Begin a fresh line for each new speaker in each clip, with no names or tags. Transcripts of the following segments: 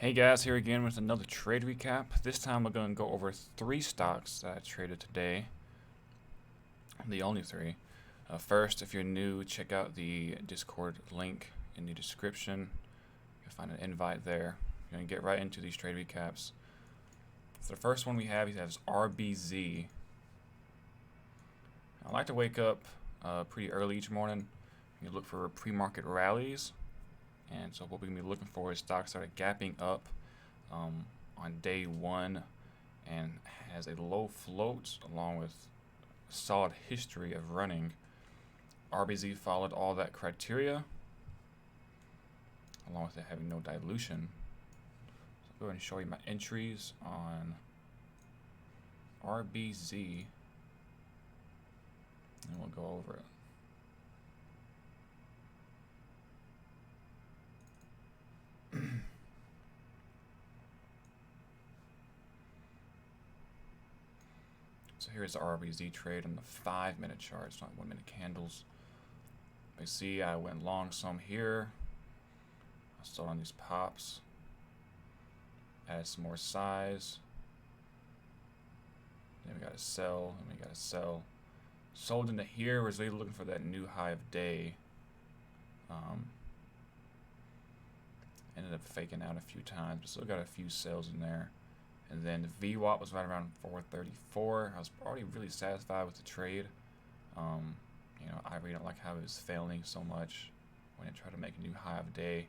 Hey guys, here again with another trade recap. This time we're going to go over 3 stocks that I traded today. The only 3. First, if you're new, check out the Discord link in the description. You'll find an invite there. You're going to get right into these trade recaps. So the first one we have is RBZ. I like to wake up pretty early each morning. You look for pre-market rallies. And so what we're going to be looking for is stocks that are gapping up on day one and has a low float along with a solid history of running. RBZ followed all that criteria along with it having no dilution. So I'll go ahead and show you my entries on RBZ and we'll go over it. So here's the RBZ trade on the 5-minute chart. It's not 1-minute candles. You see I went long some here. I sold on these pops. Added some more size. Then we got to sell, and we got to sell. Sold into here, was really looking for that new high of day. Ended up faking out a few times, but still got a few sales in there. And then the VWAP was right around 434. I was already really satisfied with the trade. I really don't like how it was failing so much when it tried to make a new high of day.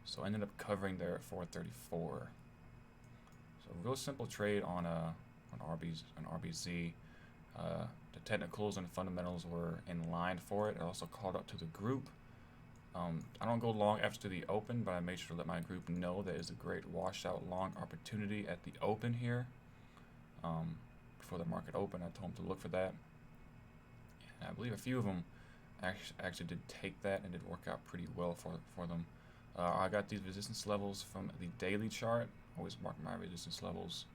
So I ended up covering there at 434. So a real simple trade on RBZ. The technicals and fundamentals were in line for it. It also called up to the group. I don't go long after the open, but I made sure to let my group know that it's a great washout long opportunity at the open here. Before the market opened, I told them to look for that. And I believe a few of them actually did take that and did work out pretty well for them. I got these resistance levels from the daily chart. Always mark my resistance levels,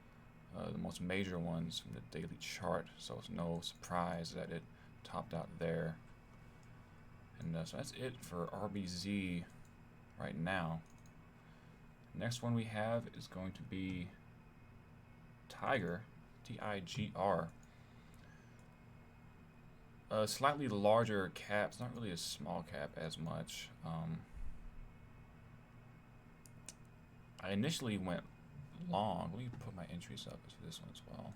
the most major ones from the daily chart. So it's no surprise that it topped out there. And so that's it for RBZ right now. Next one we have is going to be TIGR, TIGR. A slightly larger cap. It's not really a small cap as much. I initially went long. Let me put my entries up for this one as well.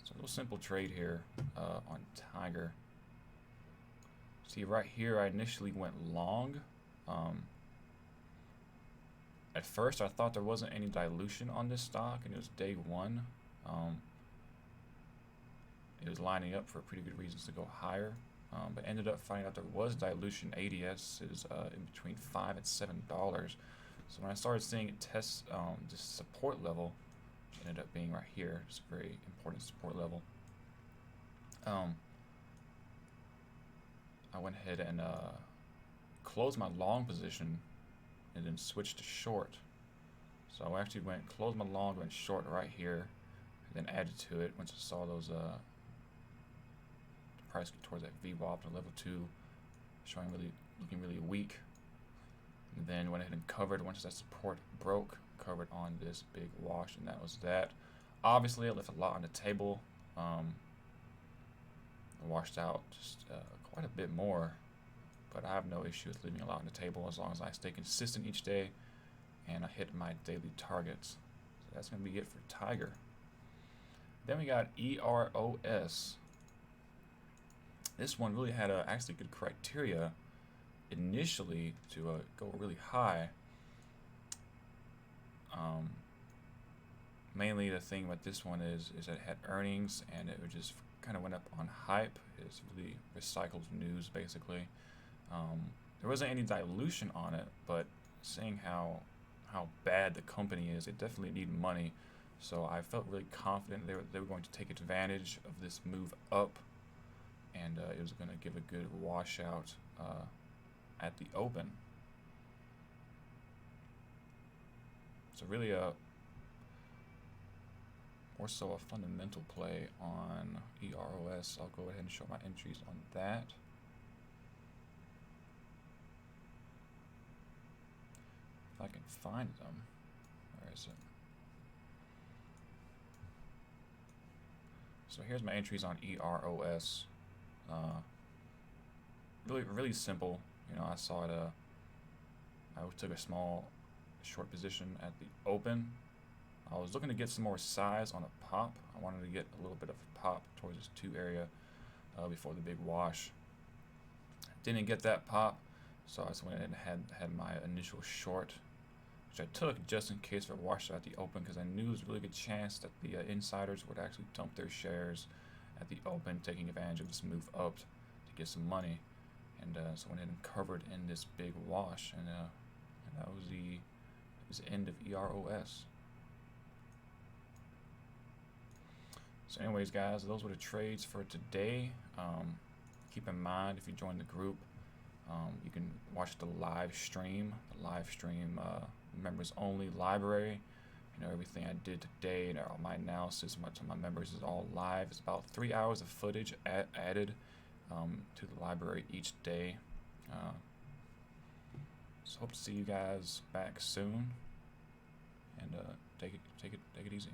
So a little simple trade here on TIGR. See right here, I initially went long. At first, I thought there wasn't any dilution on this stock, and it was day one. It was lining up for pretty good reasons to go higher, but ended up finding out there was dilution. ADS is in between $5 and $7. So when I started seeing it test this support level, ended up being right here. It's a very important support level. I went ahead and closed my long position and then switched to short. So I actually closed my long, went short right here, and then added to it once I saw those the price get towards that VWAP to level 2, looking really weak. And then went ahead and covered once that support broke. Covered on this big wash, and that was that. Obviously, I left a lot on the table. I washed out just quite a bit more, but I have no issue with leaving a lot on the table as long as I stay consistent each day and I hit my daily targets. So that's going to be it for TIGR. Then we got EROS. This one really had actually good criteria initially to go really high. Mainly the thing with this one is that it had earnings and it just kind of went up on hype. It's really recycled news basically. There wasn't any dilution on it, but seeing how bad the company is, it definitely needed money. So I felt really confident they were going to take advantage of this move up, and it was going to give a good washout at the open. So really more so a fundamental play on EROS. I'll go ahead and show my entries on that. I can find them. Where is it? So here's my entries on EROS. Really simple. You know, I saw it. I took a small short position at the open. I was looking to get some more size on a pop. I wanted to get a little bit of a pop towards this 2 area before the big wash. Didn't get that pop, so I just went ahead and had my initial short, which I took just in case for a washout at the open, because I knew there was a really good chance that the insiders would actually dump their shares at the open, taking advantage of this move up to get some money. And so I went ahead and covered in this big wash, and that was the end of EROS. So anyways, guys, those were the trades for today. Keep in mind, if you join the group, you can watch the live stream members only library. You know, everything I did today and all my analysis, to my members is all live. It's about 3 hours of footage added to the library each day. So hope to see you guys back soon, and take it easy.